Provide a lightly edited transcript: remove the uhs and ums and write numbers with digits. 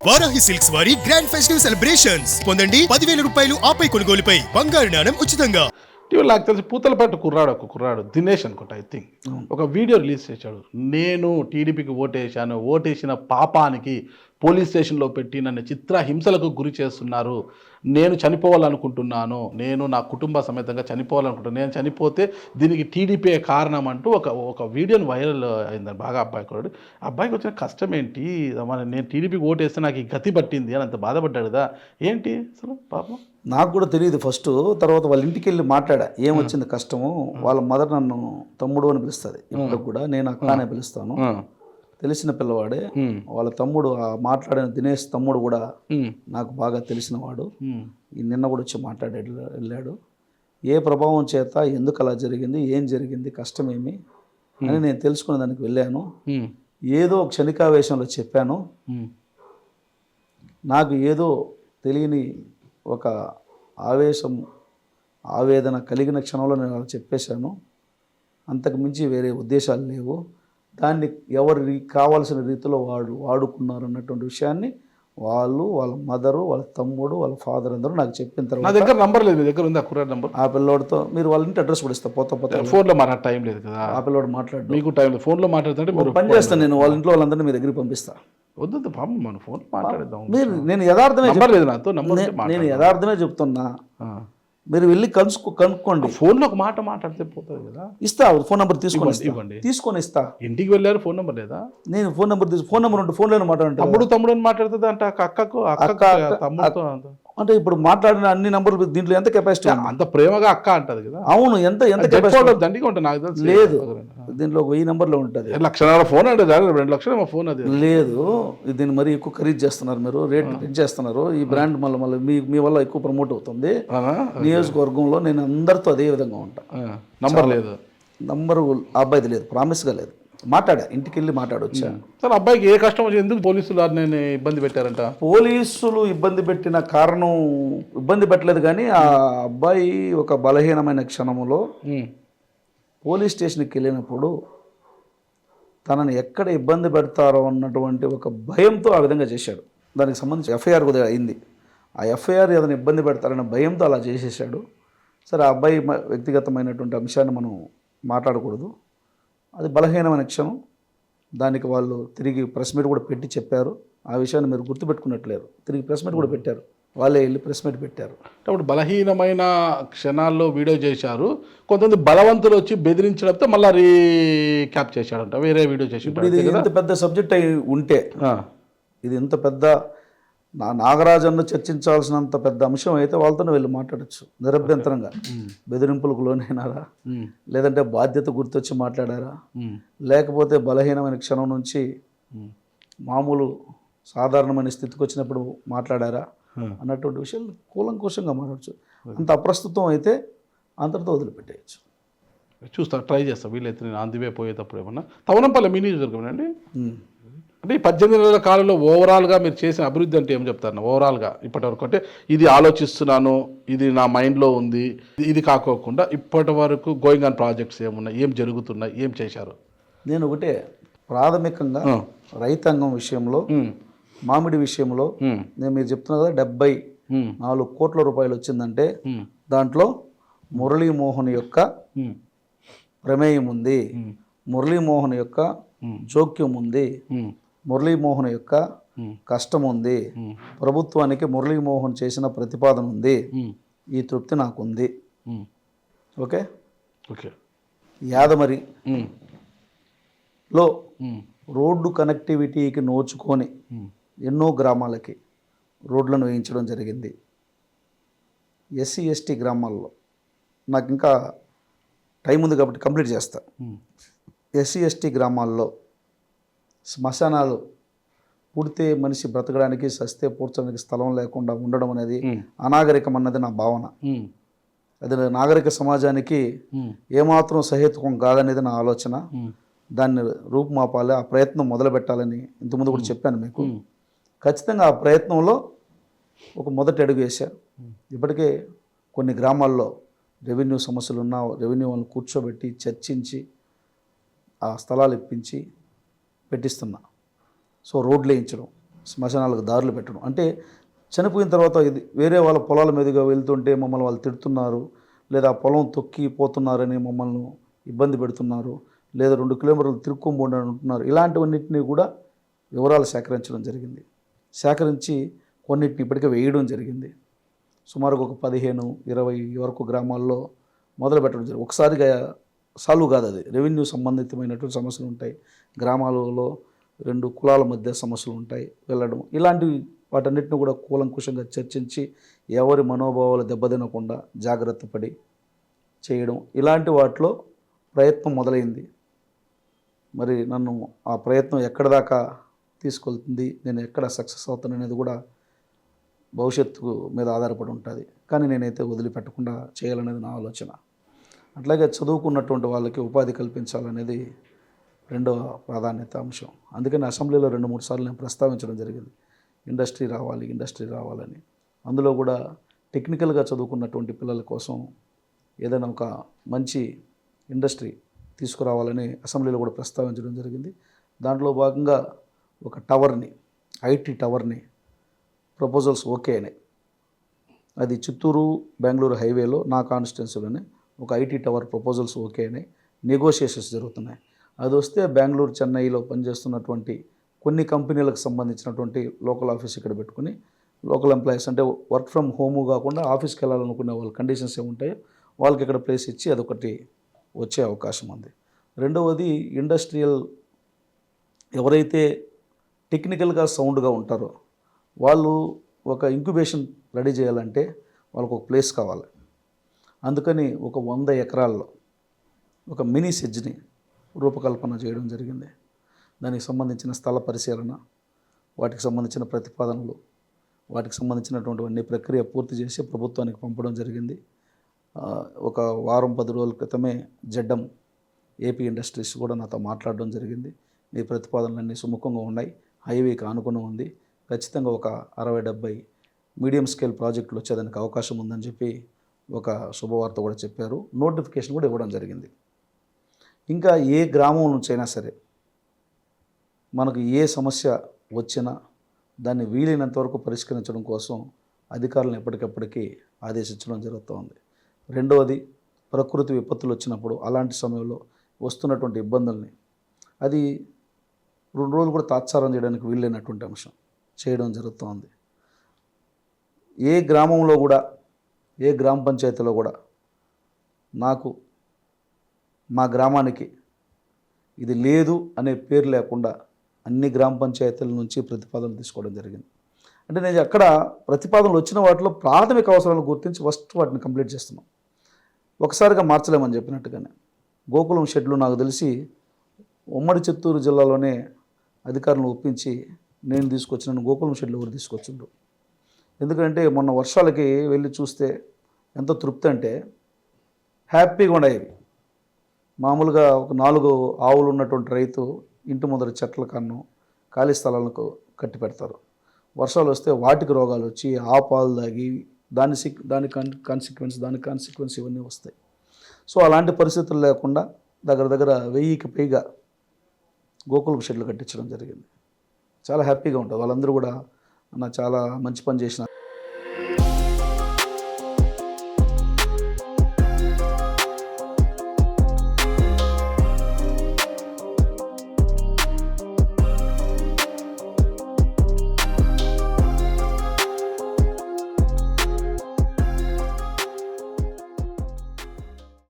Varahi silks వారి grand festive celebrations పొందండి 10,000 రూపాయలు ఆపై కొనుగోలుపై బంగారు నాణెం ఉచితంగా. ఇటీవల నాకు తెలిసి పూతలపట్టు కుర్రాడు దినేష్ అనుకుంటా ఐ థింక్ ఒక వీడియో రిలీజ్ చేశాడు. నేను టీడీపీకి ఓటేసిన పాపానికి పోలీస్ స్టేషన్లో పెట్టి నన్ను చిత్రహింసలకు గురి చేస్తున్నారు, నేను చనిపోవాలనుకుంటున్నాను, నేను నా కుటుంబ సమేతంగా చనిపోవాలనుకుంటున్నాను, నేను చనిపోతే దీనికి టీడీపీ కారణం అంటూ ఒక వీడియోని వైరల్ అయిందని బాగా అబ్బాయి కూడా. అబ్బాయికి వచ్చిన కష్టం ఏంటి, నేను టీడీపీకి ఓటేస్తే నాకు ఈ గతి పట్టింది అని అంత బాధపడ్డాడు కదా, ఏంటి అసలు పాపం? నాకు కూడా తెలియదు ఫస్ట్. తర్వాత వాళ్ళ ఇంటికి వెళ్ళి మాట్లాడా, ఏమొచ్చింది కష్టము. వాళ్ళ మదర్ నన్ను తమ్ముడు అని పిలుస్తుంది, ఇప్పుడు కూడా నేను అక్క అనే పిలుస్తాను. తెలిసిన పిల్లవాడే. వాళ్ళ తమ్ముడు మాట్లాడిన దినేష్ తమ్ముడు కూడా నాకు బాగా తెలిసినవాడు. నిన్న కూడా వచ్చి మాట్లాడి వెళ్ళాడు. ఏ ప్రభావం చేత ఎందుకు అలా జరిగింది, ఏం జరిగింది, కష్టం ఏమి అని నేను తెలుసుకునే దానికి వెళ్ళాను. ఏదో క్షణికావేశంలో చెప్పాను. నాకు ఏదో తెలియని ఒక ఆవేదన కలిగిన క్షణంలో నేను అలా చెప్పేశాను. అంతకు మించి వేరే ఉద్దేశాలు లేవు. దాన్ని ఎవరికి కావాల్సిన రీతిలో వాడుకున్నారు అన్నటువంటి విషయాన్ని వాళ్ళ మదరు, వాళ్ళ తమ్ముడు, వాళ్ళ ఫాదర్ అందరూ నాకు చెప్పిన తర్వాత, నా దగ్గర నంబర్ లేదు, మీ దగ్గర ఉంది ఆ కుర్రాడు నంబర్? ఆ పిల్లోడితో మీరు వాళ్ళ ఇంటి అడ్రస్ కూడా ఇస్తా, పోతా ఫోన్లో మాట్లాడే టైం లేదు కదా, ఆ పిల్లోడు మాట్లాడు, మీకు టైం లేదు. ఫోన్లో మాట్లాడుతుంటే మీరు పని చేస్తాను, నేను వాళ్ళ ఇంట్లో వాళ్ళందరినీ మీ దగ్గరికి పంపిస్తా. వద్దు పాపం, మనం ఫోన్ మాట్లాడేద్దాం. నేను యథార్థమే లేదు నాతో నంబర్, నేను యథార్థమే చెప్తున్నా. మీరు వెళ్ళి కనుక్కోండి. ఫోన్లో ఒక మాట మాట్లాడితే పోతుంది కదా. ఇస్తా ఫోన్ నెంబర్ ఇవ్వండి, తీసుకొని ఇస్తా. ఇంటికి వెళ్ళారు, ఫోన్ నెంబర్ లేదా? నేను ఫోన్ నెంబర్ ఉంటే ఫోన్లో మాట్లాడండి. తమ్ముడు అని మాట్లాడుతుంది అంటే అక్కకు తమ్ముడుతో అంటే ఇప్పుడు మాట్లాడిన అన్ని నంబర్లు దీంట్లో ఎంత కెపాసిటీ? అంత ప్రేమగా అక్క అంటది కదా. అవును, ఎంత కెపాసిటీ దండిగా ఉంటుంది నాకు తెలుసు. లేదు, దీంట్లో 1000 నంబర్లో ఉంటుంది. లక్షల ఫోన్ అంటే 2 లక్షలు ఫోన్ అది లేదు. దీన్ని మరీ ఎక్కువ ఖరీదు చేస్తున్నారు, మీరు రేట్ పెంచేస్తున్నారు. ఈ బ్రాండ్ మళ్ళీ మీ వల్ల ఎక్కువ ప్రమోట్ అవుతుంది నియోజకవర్గంలో. నేను అందరితో అదే విధంగా ఉంటా. నంబర్ లేదు, నంబరు అబ్బాయిది లేదు, ప్రామిస్గా లేదు. మాట్లాడా, ఇంటికి వెళ్ళి మాట్లాడొచ్చా. సార్ అబ్బాయికి ఏ కష్టం వచ్చి ఎందుకు పోలీసులు నేను ఇబ్బంది పెట్టారంట? పోలీసులు ఇబ్బంది పెట్టిన కారణం ఇబ్బంది పెట్టలేదు, కానీ ఆ అబ్బాయి ఒక బలహీనమైన క్షణంలో పోలీస్ స్టేషన్కి వెళ్ళినప్పుడు తనని ఎక్కడ ఇబ్బంది పెడతారో అన్నటువంటి ఒక భయంతో ఆ విధంగా చేశాడు. దానికి సంబంధించి ఎఫ్ఐఆర్ కూడా అయింది. ఆ ఎఫ్ఐఆర్ ఏదైనా ఇబ్బంది పెడతారన్న భయంతో అలా చేసేసాడు. సరే, ఆ అబ్బాయి వ్యక్తిగతమైనటువంటి అంశాన్ని మనం మాట్లాడకూడదు. అది బలహీనమైన క్షణం. దానికి వాళ్ళు తిరిగి ప్రెస్ మీట్ కూడా పెట్టి చెప్పారు. ఆ విషయాన్ని మీరు గుర్తుపెట్టుకున్నట్లేరు. తిరిగి ప్రెస్ మీట్ కూడా పెట్టారు, వాళ్ళే వెళ్ళి ప్రెస్ మీట్ పెట్టారు. కాబట్టి బలహీనమైన క్షణాల్లో వీడియో చేశారు. కొంతమంది బలవంతులు వచ్చి బెదిరించడంతో మళ్ళీ రీక్యాప్ చేశాడంట, వేరే వీడియో చేసి. ఇప్పుడు ఇది ఇంత పెద్ద సబ్జెక్ట్ అయి ఉంటే, ఇది ఇంత పెద్ద నాగరాజన్ను చర్చించాల్సినంత పెద్ద అంశం అయితే వాళ్ళతోనే వెళ్ళి మాట్లాడచ్చు నిరభ్యంతరంగా. బెదిరింపులకు లోనైనారా, లేదంటే బాధ్యత గుర్తొచ్చి మాట్లాడారా, లేకపోతే బలహీనమైన క్షణం నుంచి మామూలు సాధారణమైన స్థితికి వచ్చినప్పుడు మాట్లాడారా అన్నటువంటి విషయాలు కూలంకోశంగా మాట్లాడచ్చు. అంత అప్రస్తుతం అయితే అంతటితో వదిలిపెట్టేయచ్చు. చూస్తా, ట్రై చేస్తా వీలైతే. నేను ఆంధ్రవే పోయేటప్పుడు ఏమన్నా తవనంపల్లి మినీ నియోజకవర్గం అండి. అంటే ఈ 18 నెలల కాలంలో ఓవరాల్గా మీరు చేసిన అభివృద్ధి అంటే ఏం చెప్తారు? ఓవరాల్గా ఇప్పటివరకు అంటే ఇది ఆలోచిస్తున్నాను, ఇది నా మైండ్లో ఉంది, ఇది కాకోకుండా ఇప్పటి వరకు గోయింగ్ ఆన్ ప్రాజెక్ట్స్ ఏమున్నాయి, ఏం జరుగుతున్నాయి, ఏం చేశారు? నేను ఒకటే, ప్రాథమికంగా రైతాంగం విషయంలో, మామిడి విషయంలో నేను మీరు చెప్తున్నా కదా 74 కోట్ల రూపాయలు వచ్చిందంటే దాంట్లో మురళీమోహన్ యొక్క ప్రమేయం ఉంది, మురళీమోహన్ యొక్క జోక్యం ఉంది, మురళీమోహన్ యొక్క కష్టం ఉంది, ప్రభుత్వానికి మురళీమోహన్ చేసిన ప్రతిపాదన ఉంది. ఈ తృప్తి నాకుంది. Okay okay. యాదమరిలో రోడ్డు కనెక్టివిటీకి నోచుకొని ఎన్నో గ్రామాలకి రోడ్లను వేయించడం జరిగింది. ఎస్సీ ఎస్టీ గ్రామాల్లో నాకు ఇంకా టైం ఉంది కాబట్టి కంప్లీట్ చేస్తా. ఎస్సీ ఎస్టీ గ్రామాల్లో శ్మశానాలు, పుడితే మనిషి బ్రతకడానికి, సస్తే పూడ్చడానికి స్థలం లేకుండా ఉండడం అనేది అనాగరికం అన్నది నా భావన. అది నాగరిక సమాజానికి ఏమాత్రం సహేతుకం కాదనేది నా ఆలోచన. దాన్ని రూపుమాపాలి, ఆ ప్రయత్నం మొదలు పెట్టాలని ఇంతకుముందు కూడా చెప్పాను మీకు. ఖచ్చితంగా ఆ ప్రయత్నంలో ఒక మొదటి అడుగు వేశారు. ఇప్పటికే కొన్ని గ్రామాల్లో రెవెన్యూ సమస్యలు ఉన్న రెవెన్యూ వాళ్ళని కూర్చోబెట్టి చర్చించి ఆ స్థలాలు ఇప్పించి పెట్టిస్తున్నా. సో రోడ్లు వేయించడం, శ్మశానాలకు దారులు పెట్టడం. అంటే చనిపోయిన తర్వాత ఇది వేరే వాళ్ళ పొలాల మీదుగా వెళ్తుంటే మమ్మల్ని వాళ్ళు తిడుతున్నారు, లేదా పొలం తొక్కి పోతున్నారని మమ్మల్ని ఇబ్బంది పెడుతున్నారు, లేదా 2 కిలోమీటర్లు తిరుక్కోబోండి అని అంటున్నారు. ఇలాంటివన్నింటినీ కూడా వివరాలు సేకరించడం జరిగింది. సేకరించి కొన్నిటిని ఇప్పటికే వేయడం జరిగింది. సుమారుగా ఒక 15-20 వరకు గ్రామాల్లో మొదలు పెట్టడం జరిగింది. ఒకసారిగా సాల్వ్ కాదు, అది రెవెన్యూ సంబంధితమైనటువంటి సమస్యలు ఉంటాయి, గ్రామాలలో 2 కులాల మధ్య సమస్యలు ఉంటాయి వెళ్ళడం, ఇలాంటి వాటన్నిటిని కూడా కూలంకుషంగా చర్చించి ఎవరి మనోభావాలు దెబ్బతినకుండా జాగ్రత్త పడి చేయడం, ఇలాంటి వాటిలో ప్రయత్నం మొదలైంది. మరి నన్ను ఆ ప్రయత్నం ఎక్కడ దాకా తీసుకెళ్తుంది, నేను ఎక్కడ సక్సెస్ అవుతాను అనేది కూడా భవిష్యత్తు మీద ఆధారపడి ఉంటుంది. కానీ నేనైతే వదిలిపెట్టకుండా చేయాలనేది నా ఆలోచన. అట్లాగే చదువుకున్నటువంటి వాళ్ళకి ఉపాధి కల్పించాలనేది రెండవ ప్రాధాన్యత అంశం. అందుకని అసెంబ్లీలో 2-3 సార్లు నేను ప్రస్తావించడం జరిగింది, ఇండస్ట్రీ రావాలని. అందులో కూడా టెక్నికల్గా చదువుకున్నటువంటి పిల్లల కోసం ఏదైనా ఒక మంచి ఇండస్ట్రీ తీసుకురావాలని అసెంబ్లీలో కూడా ప్రస్తావించడం జరిగింది. దాంట్లో భాగంగా ఒక టవర్ని, ఐటీ టవర్ని ప్రపోజల్స్ ఓకే అయినాయి. అది చిత్తూరు బెంగళూరు హైవేలో నా కాన్స్టిట్యున్సీలోనే ఒక ఐటీ టవర్ ప్రపోజల్స్ ఓకే అయినాయి, నెగోషియేషన్స్ జరుగుతున్నాయి. అది వస్తే బెంగళూరు, చెన్నైలో పనిచేస్తున్నటువంటి కొన్ని కంపెనీలకు సంబంధించినటువంటి లోకల్ ఆఫీస్ ఇక్కడ పెట్టుకుని లోకల్ ఎంప్లాయీస్, అంటే వర్క్ ఫ్రమ్ హోము కాకుండా ఆఫీస్కి వెళ్ళాలనుకునే వాళ్ళ కండిషన్స్ ఏముంటాయో వాళ్ళకి ఇక్కడ ప్లేస్ ఇచ్చి అదొకటి వచ్చే అవకాశం ఉంది. రెండవది ఇండస్ట్రియల్, ఎవరైతే టెక్నికల్గా సౌండ్గా ఉంటారో వాళ్ళు ఒక ఇంక్యుబేషన్ రెడీ చేయాలంటే వాళ్ళకు ఒక ప్లేస్ కావాలి. అందుకని ఒక 100 ఎకరాల్లో ఒక మినీ సెడ్జ్ని రూపకల్పన చేయడం జరిగింది. దానికి సంబంధించిన స్థల పరిశీలన, వాటికి సంబంధించిన ప్రతిపాదనలు, వాటికి సంబంధించినటువంటి ప్రక్రియ పూర్తి చేసి ప్రభుత్వానికి పంపడం జరిగింది. ఒక వారం 10 రోజుల క్రితమే జడ్డం ఏపీ ఇండస్ట్రీస్ కూడా నాతో మాట్లాడడం జరిగింది. మీ ప్రతిపాదనలన్నీ సుముఖంగా ఉన్నాయి, హైవేకి ఆనుకుని ఉంది, ఖచ్చితంగా ఒక 60-70 మీడియం స్కేల్ ప్రాజెక్టులు వచ్చేదానికి అవకాశం ఉందని చెప్పి ఒక శుభవార్త కూడా చెప్పారు. నోటిఫికేషన్ కూడా ఇవ్వడం జరిగింది. ఇంకా ఏ గ్రామం నుంచి అయినా సరే మనకు ఏ సమస్య వచ్చినా దాన్ని వీలైనంత వరకు పరిష్కరించడం కోసం అధికారులను ఎప్పటికప్పటికీ ఆదేశించడం జరుగుతోంది. రెండవది, ప్రకృతి విపత్తులు వచ్చినప్పుడు అలాంటి సమయంలో వస్తున్నటువంటి ఇబ్బందుల్ని అది 2 రోజులు కూడా తాత్సారం చేయడానికి వీలైనటువంటి అంశం చేయడం జరుగుతోంది. ఏ గ్రామంలో కూడా, ఏ గ్రామ పంచాయతీలో కూడా నాకు మా గ్రామానికి ఇది లేదు అనే పేరు లేకుండా అన్ని గ్రామ పంచాయతీల నుంచి ప్రతిపాదనలు తీసుకోవడం జరిగింది. అంటే నేను అక్కడ ప్రతిపాదనలు వచ్చిన వాటిలో ప్రాథమిక అవసరాలను గుర్తించి ఫస్ట్ వాటిని కంప్లీట్ చేస్తున్నాం. ఒకసారిగా మార్చలేమని చెప్పినట్టుగానే గోకులం షెడ్లు నాకు తెలిసి ఉమ్మడి చిత్తూరు జిల్లాలోనే అధికారులను ఒప్పించి నేను తీసుకొచ్చినాను. గోకులం షెడ్లు ఎవరు తీసుకొచ్చిండ్రు? ఎందుకంటే మొన్న వర్షాలకి వెళ్ళి చూస్తే ఎంత తృప్తి అంటే హ్యాపీగా ఉండేవి. మామూలుగా ఒక 4 ఆవులు ఉన్నటువంటి రైతు ఇంటి ముందర చెట్ల కన్ను ఖాళీ స్థలాలకు కట్టి పెడతారు. వర్షాలు వస్తే వాటికి రోగాలు వచ్చి ఆ పాలు తాగి దాని కాన్సిక్వెన్స్ ఇవన్నీ వస్తాయి. సో అలాంటి పరిస్థితులు లేకుండా దగ్గర 1000కి పైగా గోకులం షెడ్లు కట్టించడం జరిగింది. చాలా హ్యాపీగా ఉంటుంది. వాళ్ళందరూ కూడా చాలా మంచి పని చేసిన